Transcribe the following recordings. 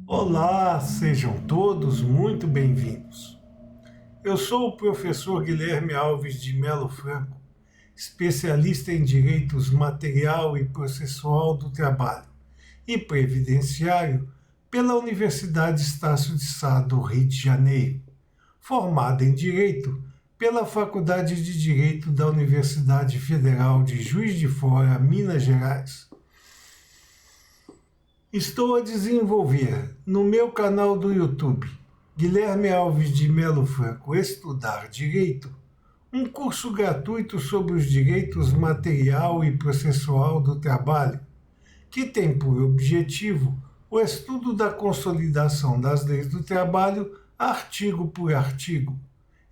Olá, sejam todos muito bem-vindos. Eu sou o professor Guilherme Alves de Melo Franco, especialista em direitos material e processual do trabalho e previdenciário pela Universidade Estácio de Sá do Rio de Janeiro, formado em Direito pela Faculdade de Direito da Universidade Federal de Juiz de Fora, Minas Gerais. Estou a desenvolver no meu canal do YouTube, Guilherme Alves de Melo Franco Estudar Direito, um curso gratuito sobre os direitos material e processual do trabalho, que tem por objetivo o estudo da consolidação das leis do trabalho artigo por artigo,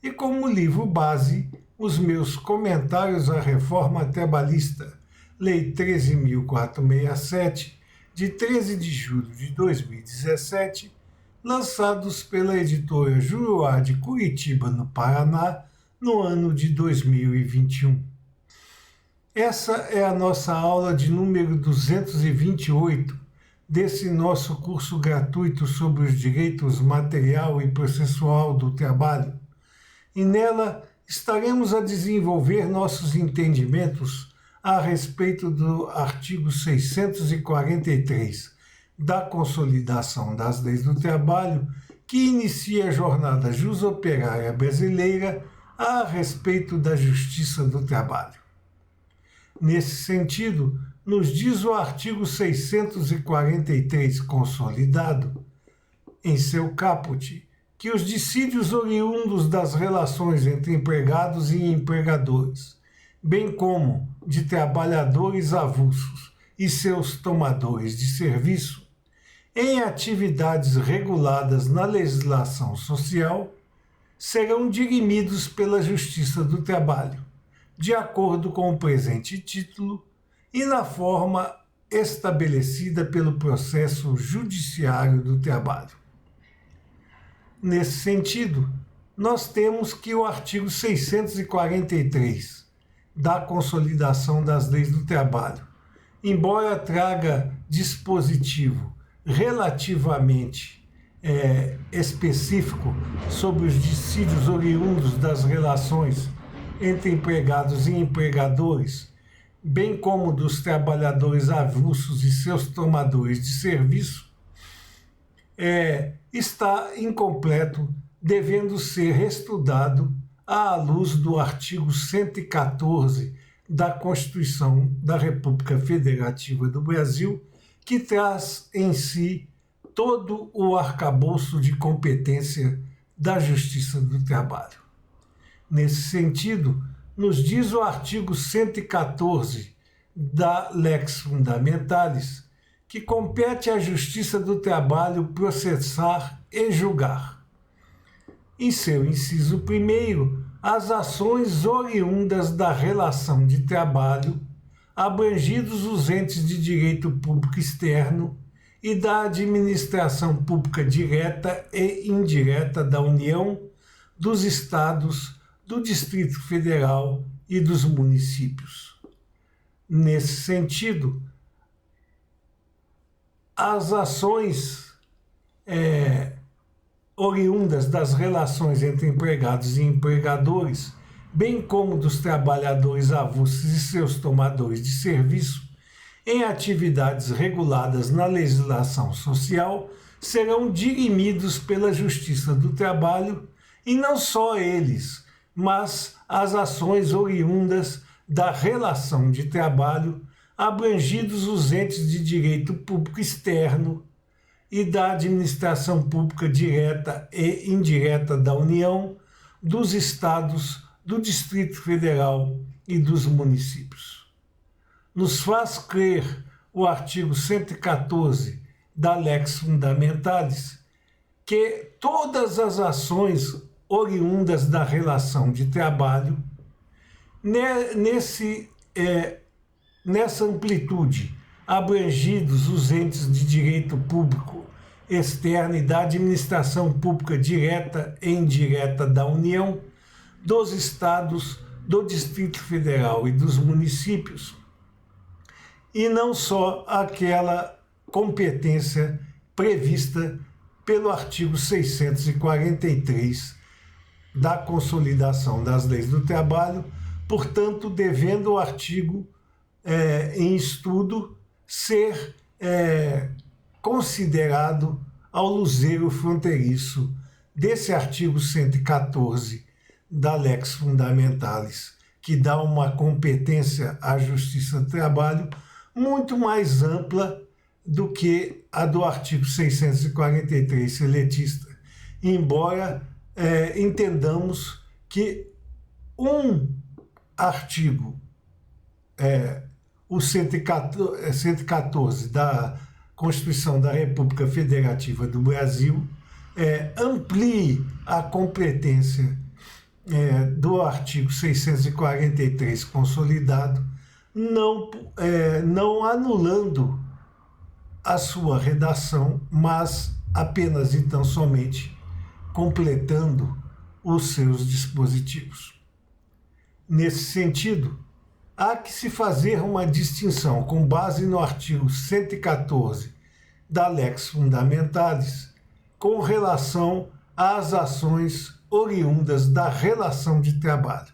e como livro base, os meus comentários à reforma trabalhista, Lei 13.467, de 13 de julho de 2017, lançados pela editora Juruá de Curitiba, no Paraná, no ano de 2021. Essa é a nossa aula de número 228 desse nosso curso gratuito sobre os direitos material e processual do trabalho, e nela estaremos a desenvolver nossos entendimentos a respeito do artigo 643 da Consolidação das Leis do Trabalho, que inicia a jornada jusoperária brasileira a respeito da justiça do trabalho. Nesse sentido, nos diz o artigo 643 consolidado, em seu caput, que os dissídios oriundos das relações entre empregados e empregadores, bem como de trabalhadores avulsos e seus tomadores de serviço, em atividades reguladas na legislação social, serão dirimidos pela Justiça do Trabalho, de acordo com o presente título e na forma estabelecida pelo processo judiciário do trabalho. Nesse sentido, nós temos que o artigo 643 da Consolidação das Leis do Trabalho, embora traga dispositivo relativamente específico sobre os dissídios oriundos das relações entre empregados e empregadores, bem como dos trabalhadores avulsos e seus tomadores de serviço, está incompleto, devendo ser estudado à luz do artigo 114 da Constituição da República Federativa do Brasil, que traz em si todo o arcabouço de competência da Justiça do Trabalho. Nesse sentido, nos diz o artigo 114 da Lex Fundamentalis, que compete à Justiça do Trabalho processar e julgar. Em seu inciso 1º, as ações oriundas da relação de trabalho, abrangidos os entes de direito público externo e da administração pública direta e indireta da União, dos Estados, do Distrito Federal e dos municípios. Nesse sentido, as ações oriundas das relações entre empregados e empregadores, bem como dos trabalhadores avulsos e seus tomadores de serviço, em atividades reguladas na legislação social, serão dirimidos pela Justiça do Trabalho, e não só eles, mas as ações oriundas da relação de trabalho, abrangidos os entes de direito público externo e da administração pública direta e indireta da União, dos Estados, do Distrito Federal e dos municípios. Nos faz crer o artigo 114 da Lex Fundamentalis que todas as ações oriundas da relação de trabalho, nessa amplitude, abrangidos os entes de direito público externo e da administração pública direta e indireta da União, dos Estados, do Distrito Federal e dos municípios, e não só aquela competência prevista pelo artigo 643 da Consolidação das Leis do Trabalho, portanto, devendo o artigo em estudo ser considerado ao luzeiro fronteiriço desse artigo 114 da Lex Fundamentalis, que dá uma competência à Justiça do Trabalho muito mais ampla do que a do artigo 643 seletista, embora entendamos que um artigo, o 114 da Constituição da República Federativa do Brasil, amplie a competência do artigo 643 consolidado, não anulando a sua redação, mas apenas e tão somente completando os seus dispositivos. Nesse sentido, há que se fazer uma distinção com base no artigo 114 da Lex Fundamentalis com relação às ações oriundas da relação de trabalho,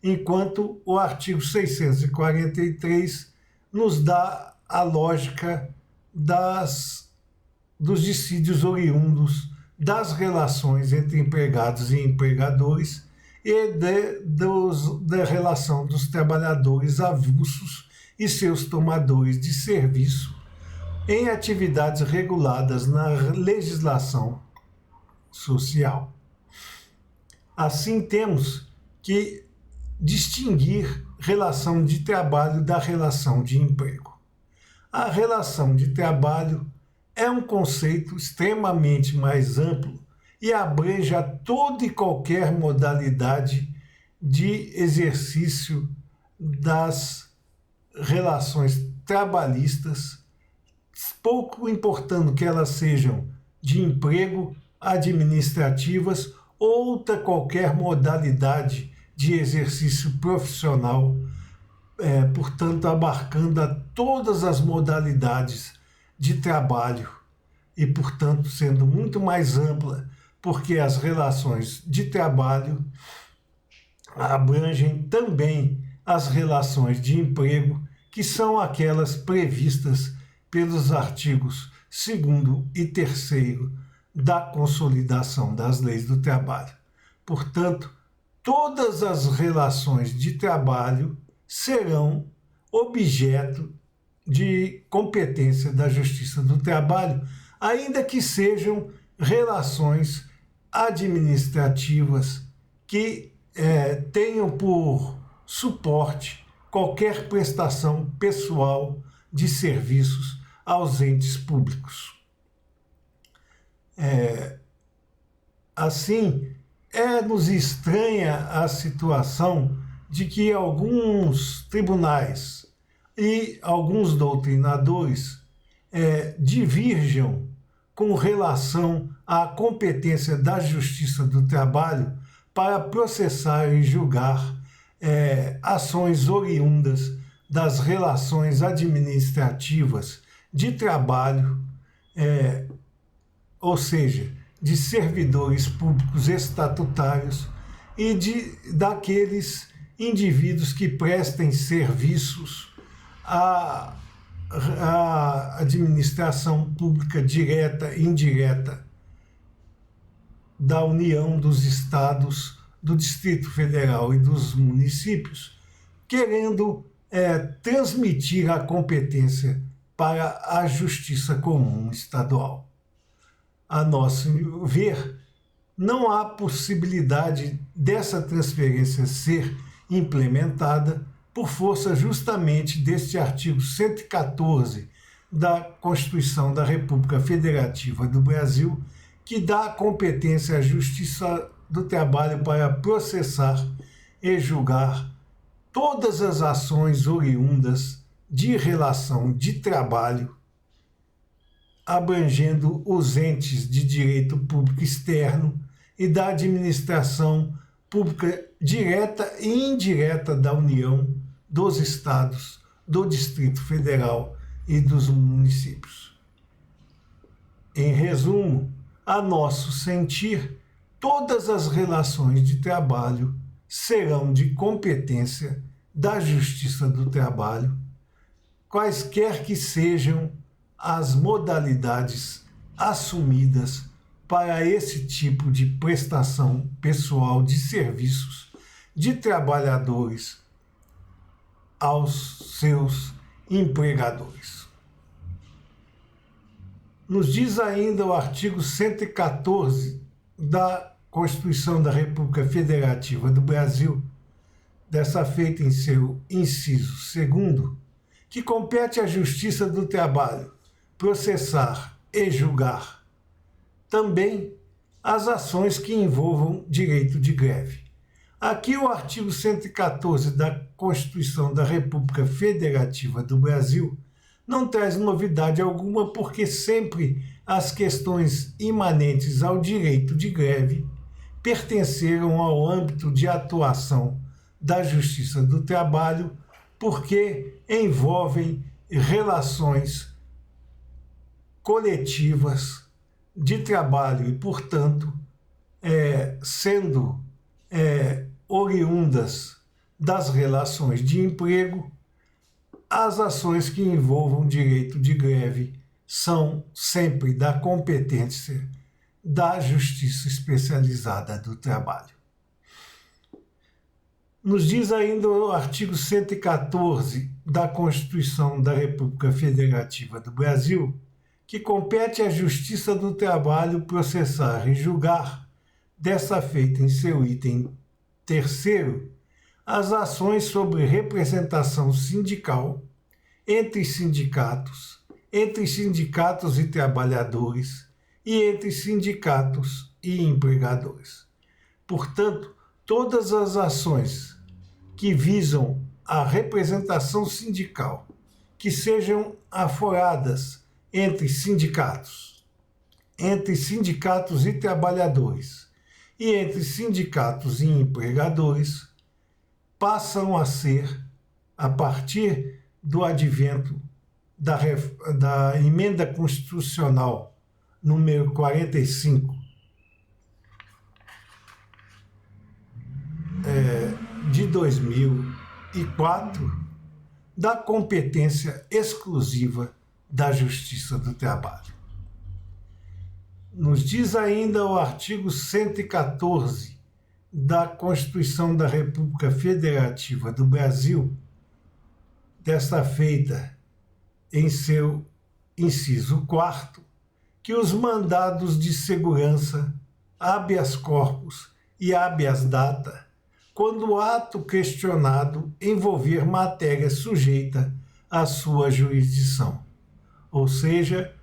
enquanto o artigo 643 nos dá a lógica dos dissídios oriundos das relações entre empregados e empregadores e da relação dos trabalhadores avulsos e seus tomadores de serviço em atividades reguladas na legislação social. Assim, temos que distinguir relação de trabalho da relação de emprego. A relação de trabalho é um conceito extremamente mais amplo e abrange a toda e qualquer modalidade de exercício das relações trabalhistas, pouco importando que elas sejam de emprego, administrativas ou outra qualquer modalidade de exercício profissional, portanto, abarcando a todas as modalidades de trabalho e, portanto, sendo muito mais ampla, porque as relações de trabalho abrangem também as relações de emprego, que são aquelas previstas pelos artigos 2º e 3º da Consolidação das Leis do Trabalho. Portanto, todas as relações de trabalho serão objeto de competência da Justiça do Trabalho, ainda que sejam relações administrativas que tenham por suporte qualquer prestação pessoal de serviços aos entes públicos. Assim, nos estranha a situação de que alguns tribunais e alguns doutrinadores divirjam com relação à competência da Justiça do Trabalho para processar e julgar ações oriundas das relações administrativas de trabalho, ou seja, de servidores públicos estatutários e daqueles indivíduos que prestem serviços à administração pública direta e indireta da União, dos estados, do Distrito Federal e dos municípios, querendo transmitir a competência para a Justiça Comum Estadual. A nosso ver, não há possibilidade dessa transferência ser implementada por força justamente deste artigo 114 da Constituição da República Federativa do Brasil, que dá competência à Justiça do Trabalho para processar e julgar todas as ações oriundas de relação de trabalho, abrangendo os entes de direito público externo e da administração pública direta e indireta da União, dos estados, do Distrito Federal e dos municípios. Em resumo, a nosso sentir, todas as relações de trabalho serão de competência da Justiça do Trabalho, quaisquer que sejam as modalidades assumidas para esse tipo de prestação pessoal de serviços de trabalhadores aos seus empregadores. Nos diz ainda o artigo 114 da Constituição da República Federativa do Brasil, dessa feita em seu inciso 2º, que compete à Justiça do Trabalho processar e julgar também as ações que envolvam direito de greve. Aqui o artigo 114 da Constituição da República Federativa do Brasil não traz novidade alguma, porque sempre as questões imanentes ao direito de greve pertenceram ao âmbito de atuação da Justiça do Trabalho, porque envolvem relações coletivas de trabalho e, portanto, sendo oriundas das relações de emprego, as ações que envolvam direito de greve são sempre da competência da Justiça Especializada do Trabalho. Nos diz ainda o artigo 114 da Constituição da República Federativa do Brasil, que compete à Justiça do Trabalho processar e julgar, dessa feita em seu item 3º, as ações sobre representação sindical entre sindicatos e trabalhadores e entre sindicatos e empregadores. Portanto, todas as ações que visam a representação sindical, que sejam aforadas entre sindicatos e trabalhadores e entre sindicatos e empregadores, passam a ser, a partir do advento da Emenda Constitucional número 45 de 2004, da competência exclusiva da Justiça do Trabalho. Nos diz ainda o artigo 114 da Constituição da República Federativa do Brasil, desta feita em seu inciso 4º, que os mandados de segurança, habeas corpus e habeas data, quando o ato questionado envolver matéria sujeita à sua jurisdição, ou seja,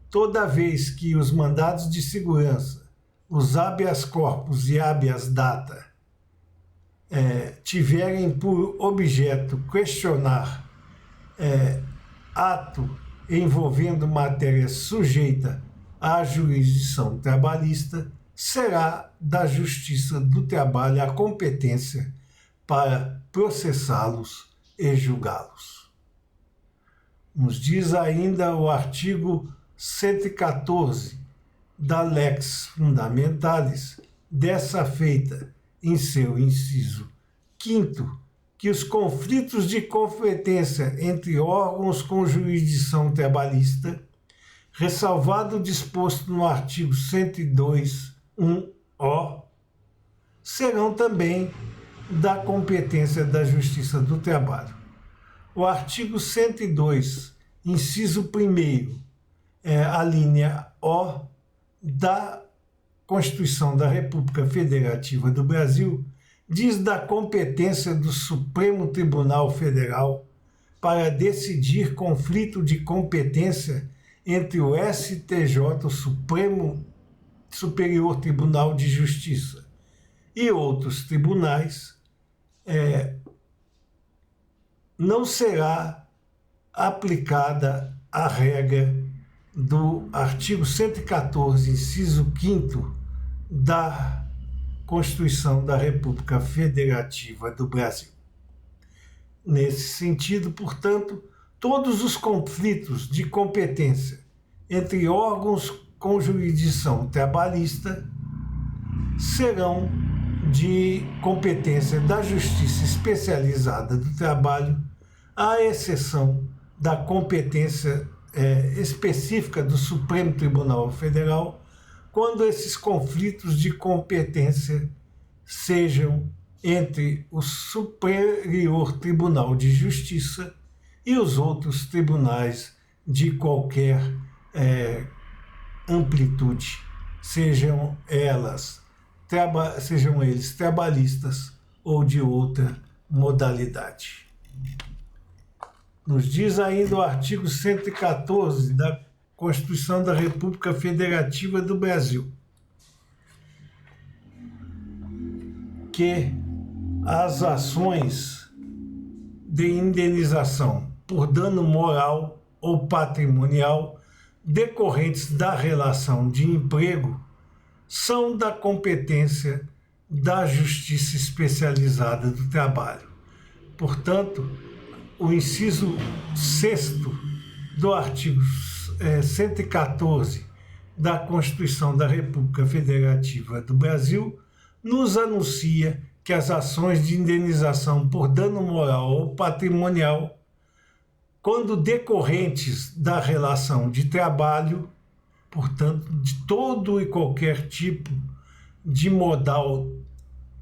toda vez que os mandados de segurança, os habeas corpus e habeas data tiverem por objeto questionar ato envolvendo matéria sujeita à jurisdição trabalhista, será da Justiça do Trabalho a competência para processá-los e julgá-los. Nos diz ainda o artigo 114 da Lex Fundamentalis, dessa feita em seu inciso 5º, que os conflitos de competência entre órgãos com jurisdição trabalhista, ressalvado o disposto no artigo 102.1-O, serão também da competência da Justiça do Trabalho. O artigo 102, inciso 1º, a linha O da Constituição da República Federativa do Brasil, diz da competência do Supremo Tribunal Federal para decidir conflito de competência entre o STJ, o Superior Tribunal de Justiça, e outros tribunais, não será aplicada a regra do artigo 114, inciso 5º da Constituição da República Federativa do Brasil. Nesse sentido, portanto, todos os conflitos de competência entre órgãos com jurisdição trabalhista serão de competência da Justiça Especializada do Trabalho, à exceção da competência específica do Supremo Tribunal Federal, quando esses conflitos de competência sejam entre o Superior Tribunal de Justiça e os outros tribunais de qualquer amplitude, sejam eles trabalhistas ou de outra modalidade. Nos diz ainda o artigo 114 da Constituição da República Federativa do Brasil que as ações de indenização por dano moral ou patrimonial decorrentes da relação de emprego são da competência da Justiça Especializada do Trabalho. Portanto, o inciso 6º do artigo 114 da Constituição da República Federativa do Brasil nos anuncia que as ações de indenização por dano moral ou patrimonial, quando decorrentes da relação de trabalho, portanto, de todo e qualquer tipo de modal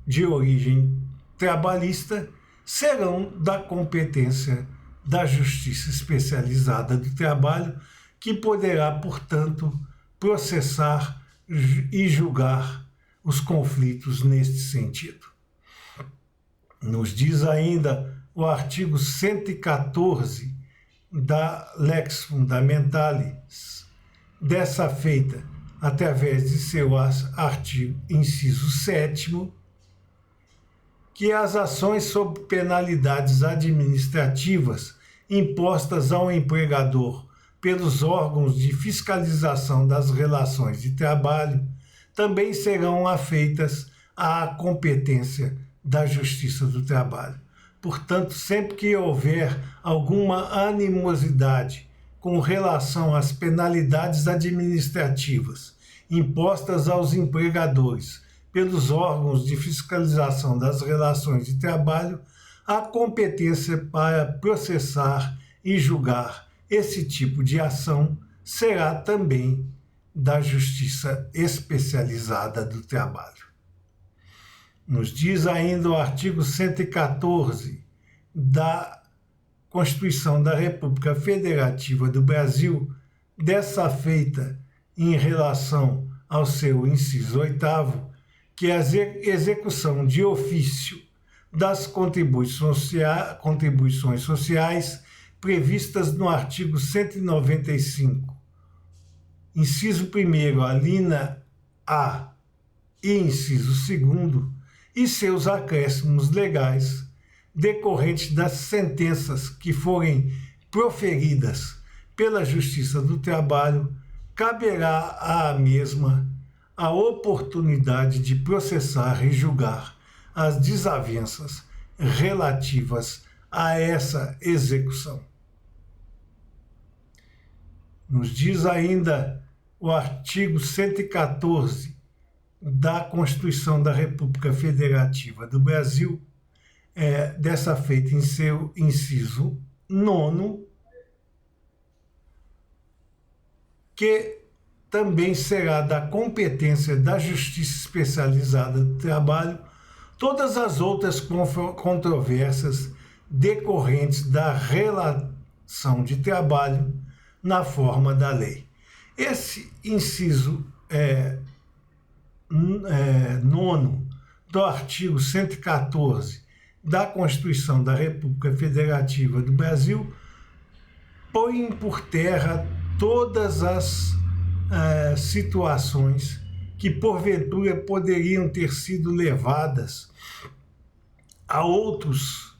de origem trabalhista, serão da competência da Justiça Especializada do Trabalho, que poderá, portanto, processar e julgar os conflitos neste sentido. Nos diz ainda o artigo 114 da Lex Fundamentalis, dessa feita através de seu artigo inciso 7º, que as ações sob penalidades administrativas impostas ao empregador pelos órgãos de fiscalização das relações de trabalho também serão afeitas à competência da Justiça do Trabalho. Portanto, sempre que houver alguma animosidade com relação às penalidades administrativas impostas aos empregadores pelos órgãos de fiscalização das relações de trabalho, a competência para processar e julgar esse tipo de ação será também da Justiça Especializada do Trabalho. Nos diz ainda o artigo 114 da Constituição da República Federativa do Brasil, dessa feita em relação ao seu inciso 8º, que a execução de ofício das contribuições sociais previstas no artigo 195, inciso 1º, a linha A e inciso 2º, e seus acréscimos legais decorrentes das sentenças que forem proferidas pela Justiça do Trabalho, caberá à mesma a oportunidade de processar e julgar as desavenças relativas a essa execução. Nos diz ainda o artigo 114 da Constituição da República Federativa do Brasil, dessa feita em seu inciso 9º, que também será da competência da Justiça Especializada do Trabalho todas as outras controvérsias decorrentes da relação de trabalho na forma da lei. Esse inciso 9º do artigo 114 da Constituição da República Federativa do Brasil põe por terra todas as situações que porventura poderiam ter sido levadas a outros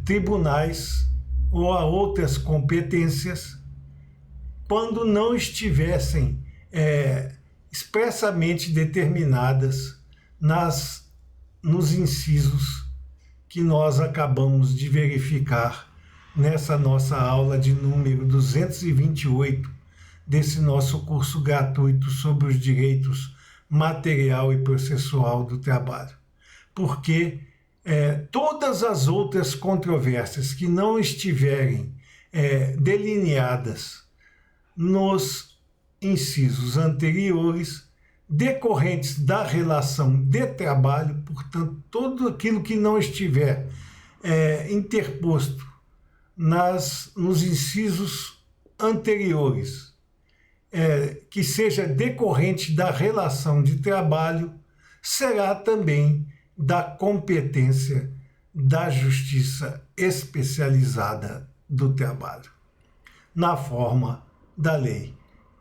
tribunais ou a outras competências quando não estivessem expressamente determinadas nos incisos que nós acabamos de verificar nessa nossa aula de número 228 desse nosso curso gratuito sobre os direitos material e processual do trabalho. Porque todas as outras controvérsias que não estiverem delineadas nos incisos anteriores, decorrentes da relação de trabalho, portanto, tudo aquilo que não estiver interposto nos incisos anteriores, que seja decorrente da relação de trabalho, será também da competência da Justiça Especializada do Trabalho, na forma da lei.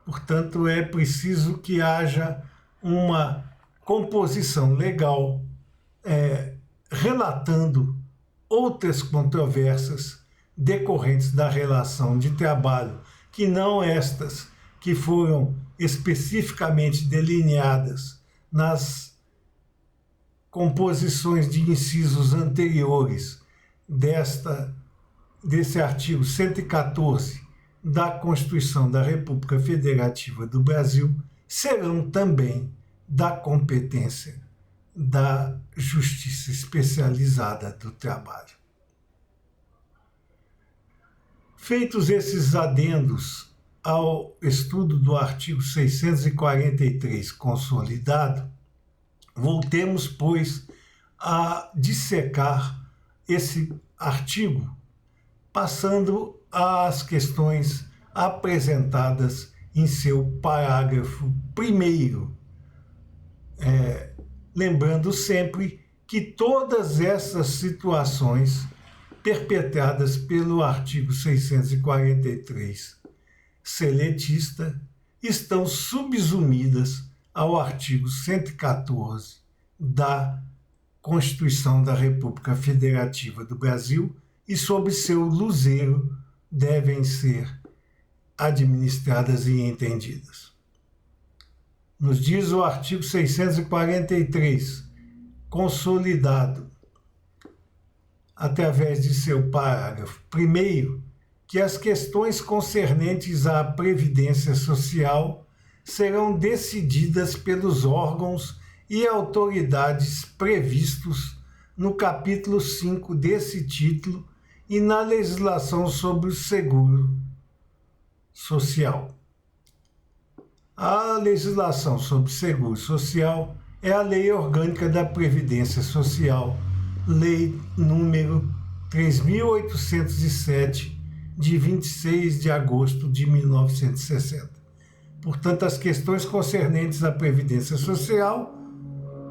Portanto, é preciso que haja uma composição legal relatando outras controvérsias decorrentes da relação de trabalho, que não estas que foram especificamente delineadas nas composições de incisos anteriores desse artigo 114 da Constituição da República Federativa do Brasil, serão também da competência da Justiça Especializada do Trabalho. Feitos esses adendos ao estudo do artigo 643 consolidado, voltemos, pois, a dissecar esse artigo, passando às questões apresentadas em seu parágrafo 1º. Lembrando sempre que todas essas situações perpetradas pelo artigo 643 seletista estão subsumidas ao artigo 114 da Constituição da República Federativa do Brasil e sob seu luzeiro devem ser administradas e entendidas. Nos diz o artigo 643, consolidado, através de seu parágrafo 1º, que as questões concernentes à Previdência Social serão decididas pelos órgãos e autoridades previstos no capítulo 5 desse título e na legislação sobre o seguro social. A legislação sobre seguro social é a Lei Orgânica da Previdência Social, Lei número 3.807, de 26 de agosto de 1960. Portanto, as questões concernentes à Previdência Social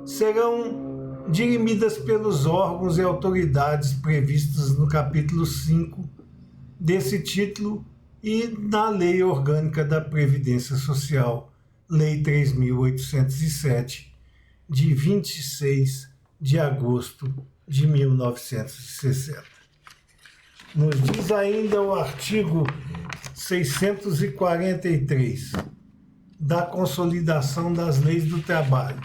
serão dirimidas pelos órgãos e autoridades previstos no capítulo 5 desse título e na Lei Orgânica da Previdência Social, Lei 3.807, de 26 de agosto de 1960. Nos diz ainda o artigo 643 da Consolidação das Leis do Trabalho,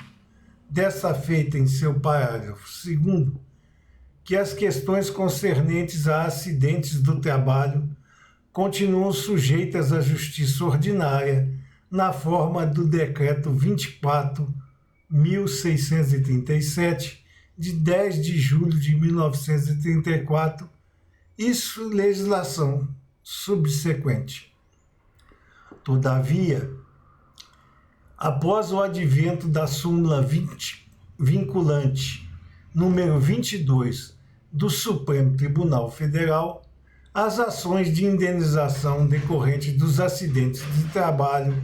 dessa feita em seu parágrafo 2º, que as questões concernentes a acidentes do trabalho continuam sujeitas à justiça ordinária na forma do Decreto 24.637, de 10 de julho de 1934, isso legislação subsequente. Todavia, após o advento da súmula vinculante número 22 do Supremo Tribunal Federal, as ações de indenização decorrentes dos acidentes de trabalho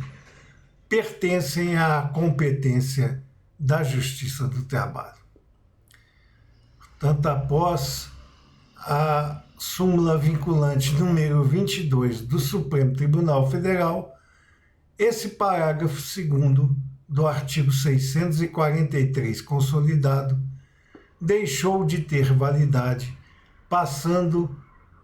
pertencem à competência da Justiça do Trabalho. Portanto, após a súmula vinculante número 22 do Supremo Tribunal Federal, esse parágrafo 2º do artigo 643 consolidado deixou de ter validade, passando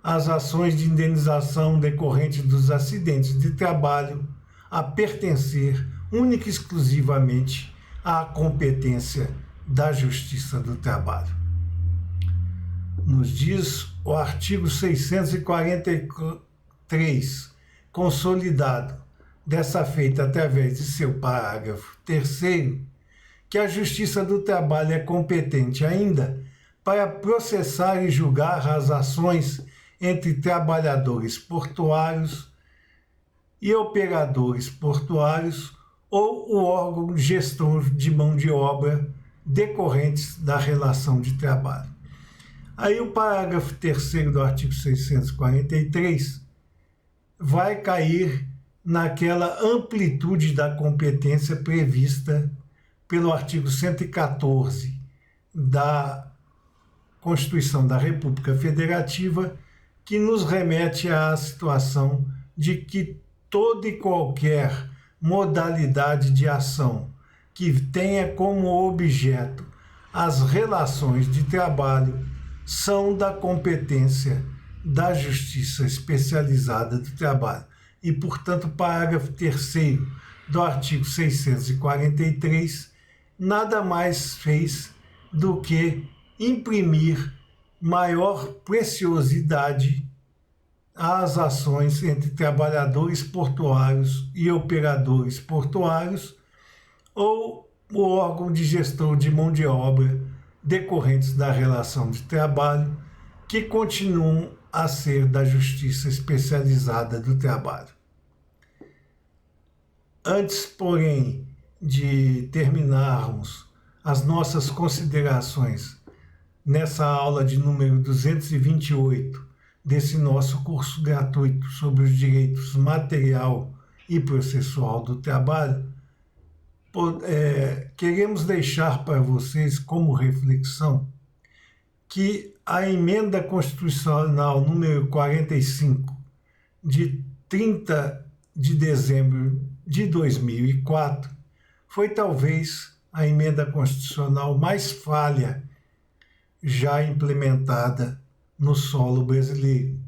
as ações de indenização decorrentes dos acidentes de trabalho a pertencer única e exclusivamente à competência da Justiça do Trabalho. Nos diz o artigo 643, consolidado, dessa feita através de seu parágrafo 3º, que a Justiça do Trabalho é competente ainda para processar e julgar as ações entre trabalhadores portuários e operadores portuários ou o órgão gestor de mão de obra decorrentes da relação de trabalho. Aí o parágrafo 3º do artigo 643 vai cair naquela amplitude da competência prevista pelo artigo 114 da Constituição da República Federativa, que nos remete à situação de que toda e qualquer modalidade de ação que tenha como objeto as relações de trabalho são da competência da Justiça Especializada do Trabalho. E, portanto, o parágrafo 3º do artigo 643 nada mais fez do que imprimir maior preciosidade às ações entre trabalhadores portuários e operadores portuários ou o órgão de gestão de mão de obra decorrentes da relação de trabalho, que continuam a ser da Justiça Especializada do Trabalho. Antes, porém, de terminarmos as nossas considerações nessa aula de número 228 desse nosso curso gratuito sobre os direitos material e processual do trabalho, queremos deixar para vocês como reflexão que a emenda constitucional número 45 de 30 de dezembro de 2004 foi talvez a emenda constitucional mais falha já implementada no solo brasileiro,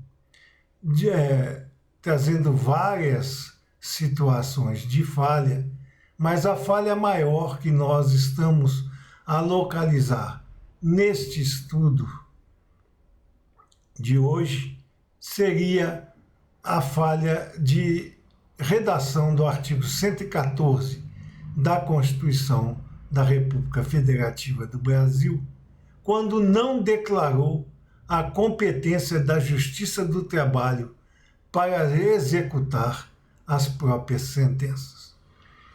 trazendo várias situações de falha, mas a falha maior que nós estamos a localizar neste estudo de hoje seria a falha de redação do artigo 114 da Constituição da República Federativa do Brasil, quando não declarou a competência da Justiça do Trabalho para executar as próprias sentenças.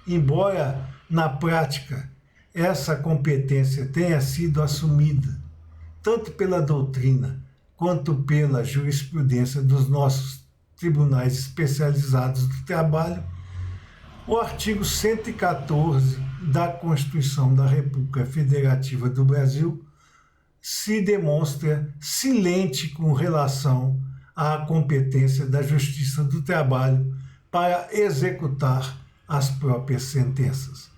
Embora, na prática, essa competência tenha sido assumida tanto pela doutrina quanto pela jurisprudência dos nossos tribunais especializados do trabalho, o artigo 114 da Constituição da República Federativa do Brasil se demonstra silente com relação à competência da Justiça do Trabalho para executar as próprias sentenças.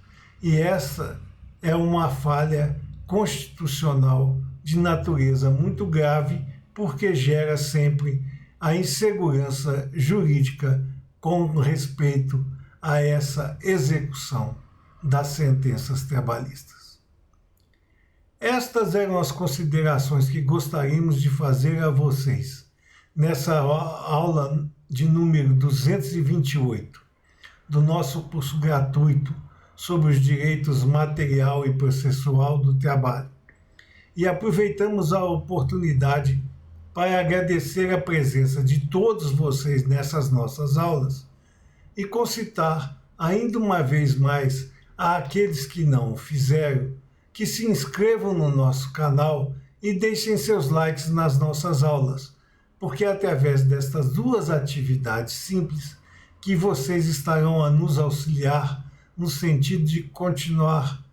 E essa é uma falha constitucional de natureza muito grave, porque gera sempre a insegurança jurídica com respeito a essa execução das sentenças trabalhistas. Estas eram as considerações que gostaríamos de fazer a vocês nessa aula de número 228 do nosso curso gratuito sobre os direitos material e processual do trabalho. E aproveitamos a oportunidade para agradecer a presença de todos vocês nessas nossas aulas e concitar ainda uma vez mais àqueles que não o fizeram, que se inscrevam no nosso canal e deixem seus likes nas nossas aulas, porque é através destas duas atividades simples que vocês estarão a nos auxiliar no sentido de continuar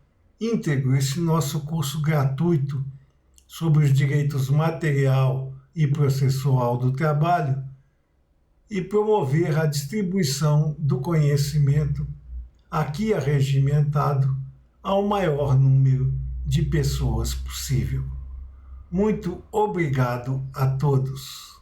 íntegro esse nosso curso gratuito sobre os direitos material e processual do trabalho e promover a distribuição do conhecimento aqui arregimentado ao maior número de pessoas possível. Muito obrigado a todos.